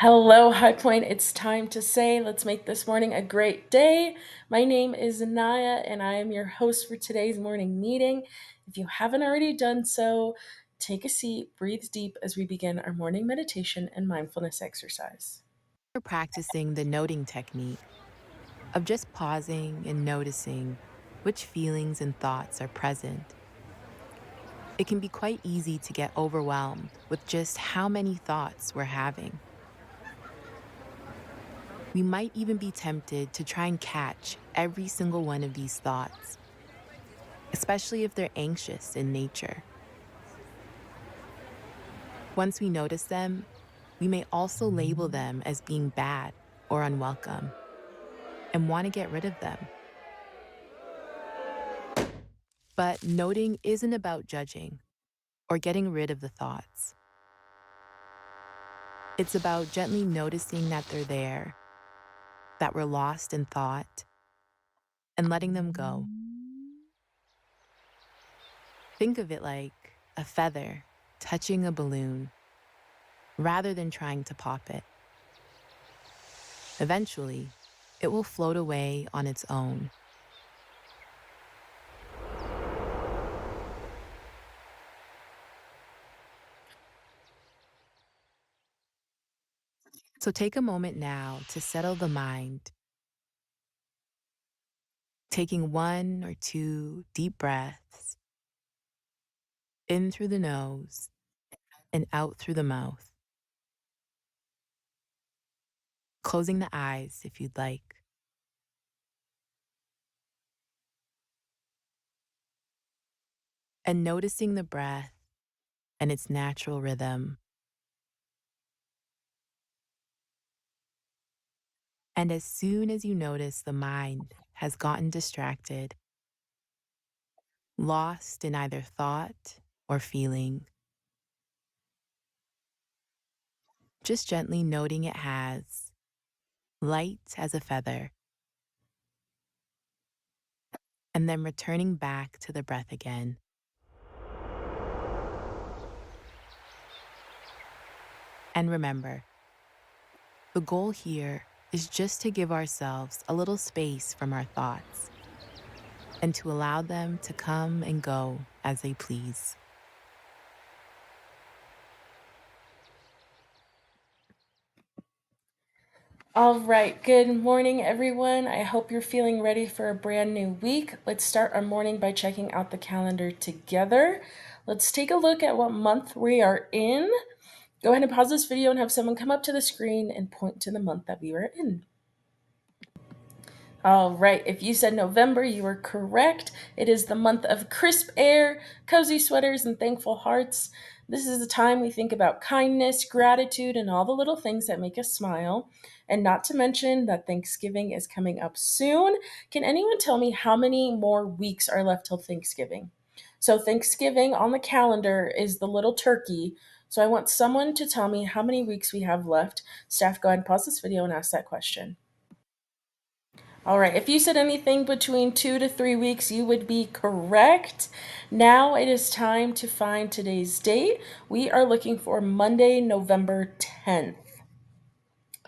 Hello, High Point. It's time to say, let's make this morning a great day. My name is Anaya, and I am your host for today's morning meeting. If you haven't already done so, take a seat, breathe deep as we begin our morning meditation and mindfulness exercise. We're practicing the noting technique of just pausing and noticing which feelings and thoughts are present. It can be quite easy to get overwhelmed with just how many thoughts we're having. We might even be tempted to try and catch every single one of these thoughts, especially if they're anxious in nature. Once we notice them, we may also label them as being bad or unwelcome and want to get rid of them. But noting isn't about judging or getting rid of the thoughts. It's about gently noticing that they're there, that we're lost in thought, and letting them go. Think of it like a feather touching a balloon rather than trying to pop it. Eventually, it will float away on its own. So take a moment now to settle the mind, taking one or two deep breaths in through the nose and out through the mouth, closing the eyes if you'd like. And noticing the breath and its natural rhythm. And as soon as you notice the mind has gotten distracted, lost in either thought or feeling, just gently noting it has, light as a feather, and then returning back to the breath again. And remember, the goal here is just to give ourselves a little space from our thoughts and to allow them to come and go as they please. All right, good morning, everyone. I hope you're feeling ready for a brand new week. Let's start our morning by checking out the calendar together. Let's take a look at what month we are in. Go ahead and pause this video and have someone come up to the screen and point to the month that we were in. All right, if you said November, you were correct. It is the month of crisp air, cozy sweaters, and thankful hearts. This is the time we think about kindness, gratitude, and all the little things that make us smile. And not to mention that Thanksgiving is coming up soon. Can anyone tell me how many more weeks are left till Thanksgiving? So, Thanksgiving on the calendar is the little turkey. So, I want someone to tell me how many weeks we have left. Staff, go ahead and pause this video and ask that question. All right, if you said anything between 2 to 3 weeks, you would be correct. Now it is time to find today's date. We are looking for Monday, November 10th.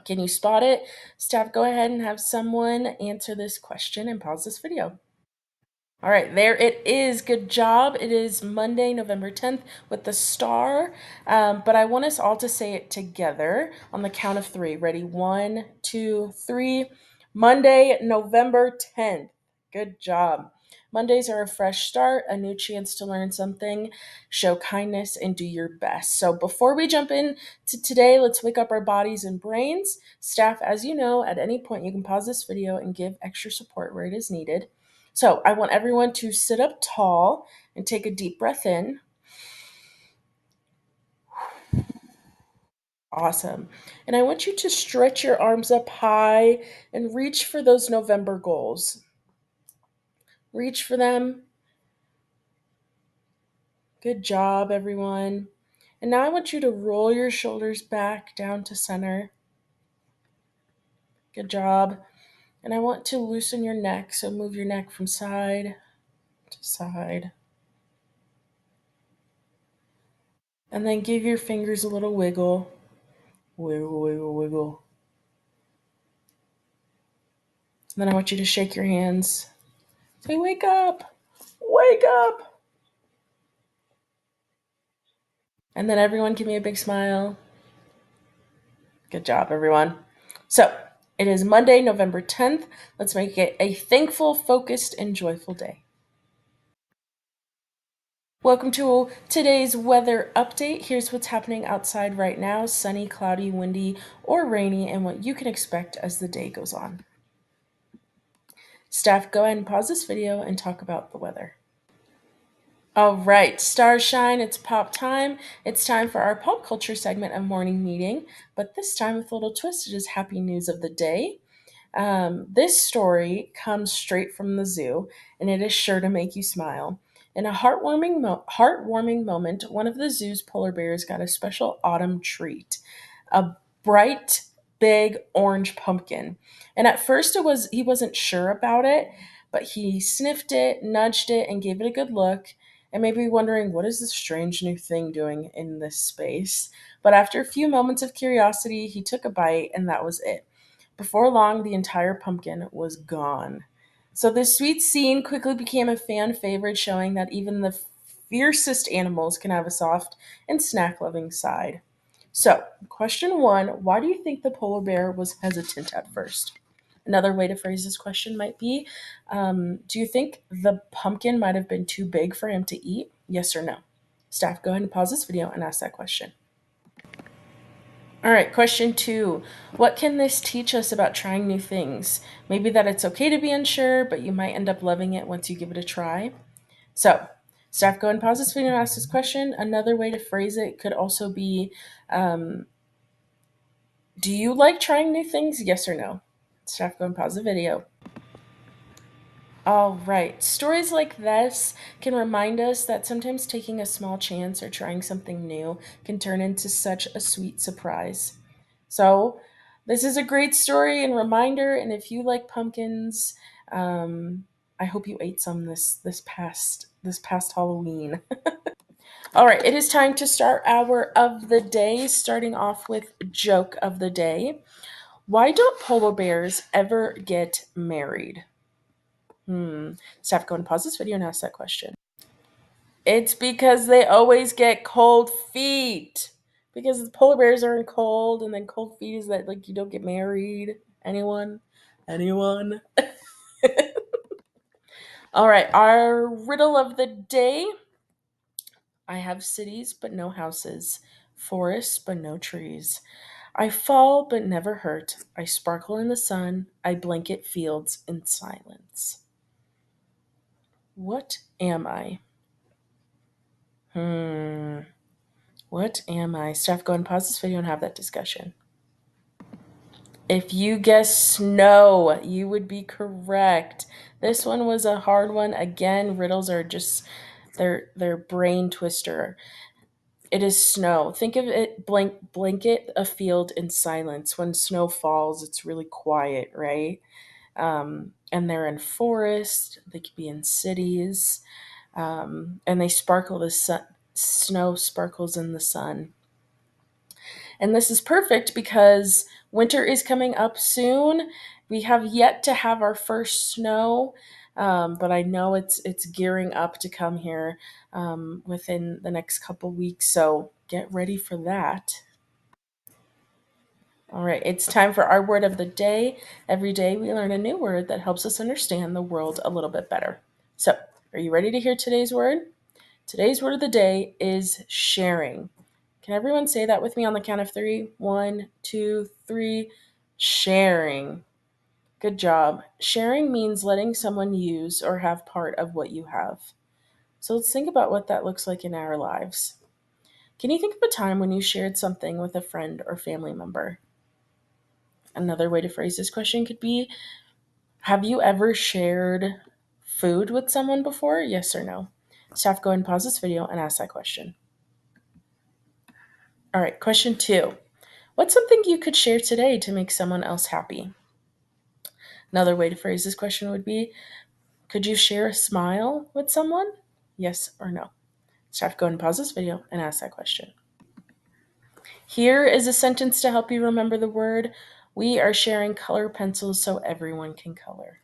Can you spot it? Staff, go ahead and have someone answer this question and pause this video. All right, there it is. Good job. It is Monday, November 10th with the star. But I want us all to say it together on the count of three. Ready? One, two, three. Monday, November 10th. Good job. Mondays are a fresh start, a new chance to learn something, show kindness, and do your best. So before we jump in to today, let's wake up our bodies and brains. Staff, as you know, at any point you can pause this video and give extra support where it is needed. So I want everyone to sit up tall and take a deep breath in. Awesome. And I want you to stretch your arms up high and reach for those November goals. Reach for them. Good job, everyone. And now I want you to roll your shoulders back down to center. Good job. And I want to loosen your neck. So move your neck from side to side. And then give your fingers a little wiggle. Wiggle, wiggle, wiggle. And then I want you to shake your hands. Say, wake up! Wake up! And then everyone give me a big smile. Good job, everyone. So, it is Monday, November 10th. Let's make it a thankful, focused, and joyful day. Welcome to today's weather update. Here's what's happening outside right now: sunny, cloudy, windy, or rainy, and what you can expect as the day goes on. Staff, go ahead and pause this video and talk about the weather. All right, stars shine, it's pop time. It's time for our pop culture segment of morning meeting, but this time with a little twist, it is happy news of the day. This story comes straight from the zoo, and it is sure to make you smile. In a heartwarming moment, one of the zoo's polar bears got a special autumn treat: a bright, big orange pumpkin. And at first, he wasn't sure about it, but he sniffed it, nudged it, and gave it a good look. And maybe wondering, what is this strange new thing doing in this space? But after a few moments of curiosity, he took a bite, and that was it. Before long, the entire pumpkin was gone. So this sweet scene quickly became a fan favorite, showing that even the fiercest animals can have a soft and snack loving side. So, question one: why do you think the polar bear was hesitant at first? Another way to phrase this question might be, do you think the pumpkin might have been too big for him to eat? Yes or no? Staff, go ahead and pause this video and ask that question. All right, question two. What can this teach us about trying new things? Maybe that it's okay to be unsure, but you might end up loving it once you give it a try. So, staff, go ahead and pause this video and ask this question. Another way to phrase it could also be, um, do you like trying new things? Yes or no? Staff, go and pause the video. All right. Stories like this can remind us that sometimes taking a small chance or trying something new can turn into such a sweet surprise. So, this is a great story and reminder. And if you like pumpkins, I hope you ate some this past Halloween. All right, it is time to start our of the day. Starting off with joke of the day. Why don't polar bears ever get married? Staff, go and pause this video and ask that question. It's because they always get cold feet. Because the polar bears are in cold, and then cold feet is that like you don't get married. Anyone? Anyone? All right, our riddle of the day. I have cities but no houses, forests but no trees. I fall but never hurt. I sparkle in the sun. I blanket fields in silence. What am I? Hmm. What am I? Steph, go and pause this video and have that discussion. If you guess snow, you would be correct. This one was a hard one. Again, riddles are just they're brain twister. It is snow. Think of it blanket a field in silence. When snow falls, it's really quiet, right? And they're in forests. They could be in cities, and they sparkle. The sun, snow sparkles in the sun. And this is perfect because winter is coming up soon. We have yet to have our first snow, but I know it's gearing up to come here within the next couple weeks. So get ready for that. All right, it's time for our word of the day. Every day we learn a new word that helps us understand the world a little bit better. So, are you ready to hear today's word? Today's word of the day is sharing. Can everyone say that with me on the count of three? One, two, three. Sharing. Good job. Sharing means letting someone use or have part of what you have. So let's think about what that looks like in our lives. Can you think of a time when you shared something with a friend or family member? Another way to phrase this question could be, have you ever shared food with someone before? Yes or no? Staff, go ahead and pause this video and ask that question. All right, question two. What's something you could share today to make someone else happy? Another way to phrase this question would be, could you share a smile with someone? Yes or no? Staff, go ahead and pause this video and ask that question. Here is a sentence to help you remember the word. We are sharing color pencils so everyone can color.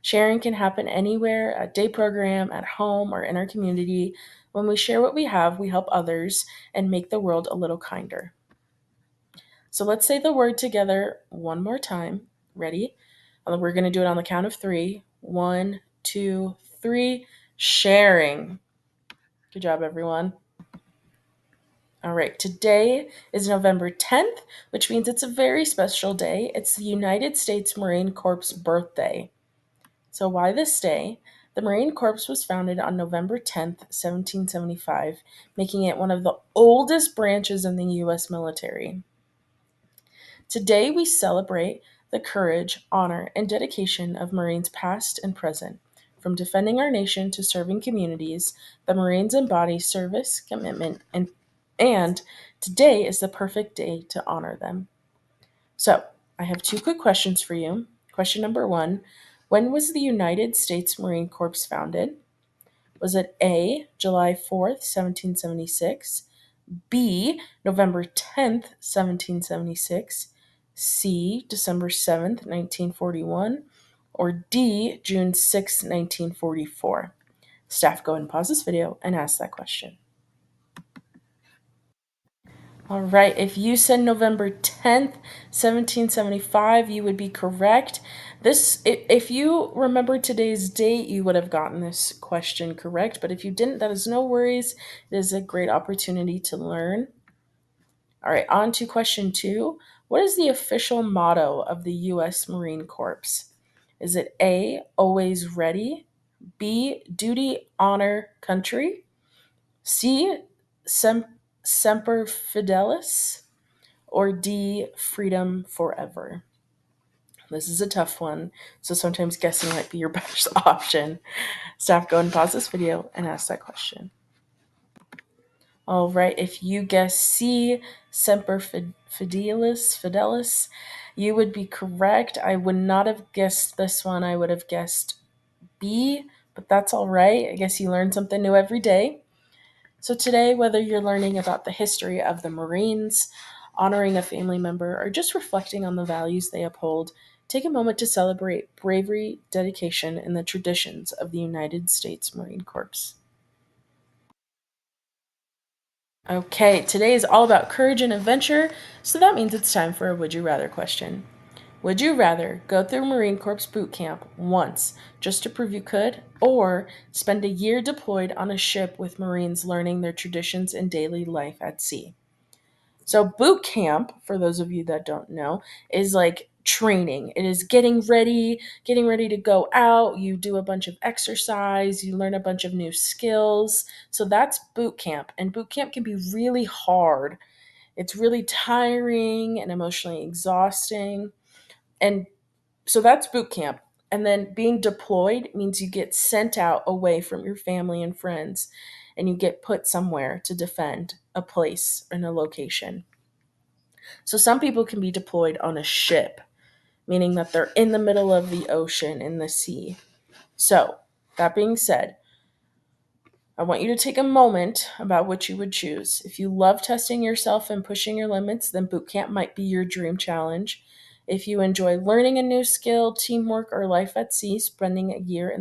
Sharing can happen anywhere, at day program, at home, or in our community. When we share what we have, we help others and make the world a little kinder. So let's say the word together one more time. Ready? We're going to do it on the count of three. One, two, three. Sharing. Good job, everyone. All right, today is November 10th, which means it's a very special day. It's the United States Marine Corps birthday. So, why this day? The Marine Corps was founded on November 10th, 1775, making it one of the oldest branches in the U.S. military. Today, we celebrate the courage, honor, and dedication of Marines past and present. From defending our nation to serving communities, the Marines embody service, commitment, and today is the perfect day to honor them. So, I have two quick questions for you. Question number one: when was the United States Marine Corps founded? Was it A, July 4th, 1776, B, November 10th, 1776, C, December 7th, 1941, or D, June 6th, 1944? Staff, go ahead and pause this video and ask that question. All right, if you said November 10th, 1775, you would be correct. If you remember today's date, you would have gotten this question correct, but if you didn't, that is no worries. It is a great opportunity to learn. All right, on to question two. What is the official motto of the U.S. Marine Corps? Is it A, always ready, B, duty, honor, country, C, semper fidelis, or D, freedom forever? This is a tough one, so sometimes guessing might be your best option. Staff, go ahead and pause this video and ask that question. All right, if you guess C, semper fidelis, you would be correct. I would not have guessed this one. I would have guessed B, but that's all right. I guess you learn something new every day. So, today, whether you're learning about the history of the Marines, honoring a family member, or just reflecting on the values they uphold, take a moment to celebrate bravery, dedication, and the traditions of the United States Marine Corps. Okay, today is all about courage and adventure, so that means it's time for a Would You Rather question. Would you rather go through Marine Corps boot camp once just to prove you could, or spend a year deployed on a ship with Marines learning their traditions and daily life at sea? So, boot camp, for those of you that don't know, is like training. It is getting ready to go out. You do a bunch of exercise, you learn a bunch of new skills. So, that's boot camp. And boot camp can be really hard. It's really tiring and emotionally exhausting. And so that's boot camp. And then being deployed means you get sent out away from your family and friends and you get put somewhere to defend a place and a location. So some people can be deployed on a ship, meaning that they're in the middle of the ocean in the sea. So, that being said, I want you to take a moment about what you would choose. If you love testing yourself and pushing your limits, then boot camp might be your dream challenge. If you enjoy learning a new skill, teamwork, or life at sea, spending a year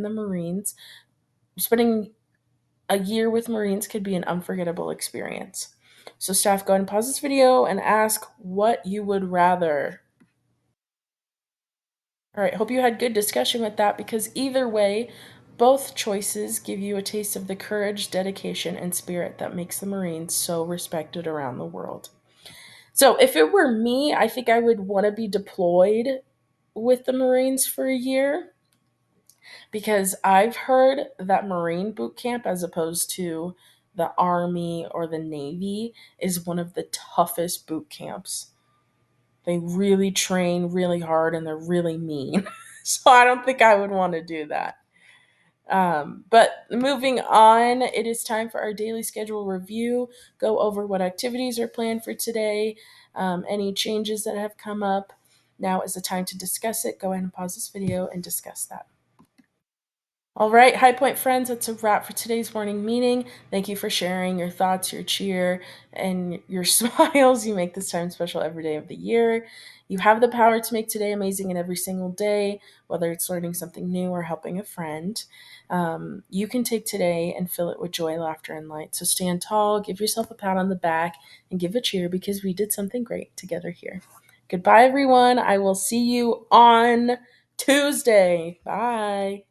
with Marines could be an unforgettable experience. So, staff, go ahead and pause this video and ask what you would rather. All right, hope you had good discussion with that because either way, both choices give you a taste of the courage, dedication, and spirit that makes the Marines so respected around the world. So, if it were me, I think I would want to be deployed with the Marines for a year because I've heard that Marine boot camp, as opposed to the Army or the Navy, is one of the toughest boot camps. They really train really hard and they're really mean. So I don't think I would want to do that. But moving on, it is time for our daily schedule review. Go over what activities are planned for today, any changes that have come up. Now is the time to discuss it. Go ahead and pause this video and discuss that. All right, High Point friends, that's a wrap for today's morning meeting. Thank you for sharing your thoughts, your cheer, and your smiles. You make this time special every day of the year. You have the power to make today amazing in every single day, whether it's learning something new or helping a friend. You can take today and fill it with joy, laughter, and light. So stand tall, give yourself a pat on the back, and give a cheer because we did something great together here. Goodbye, everyone. I will see you on Tuesday. Bye.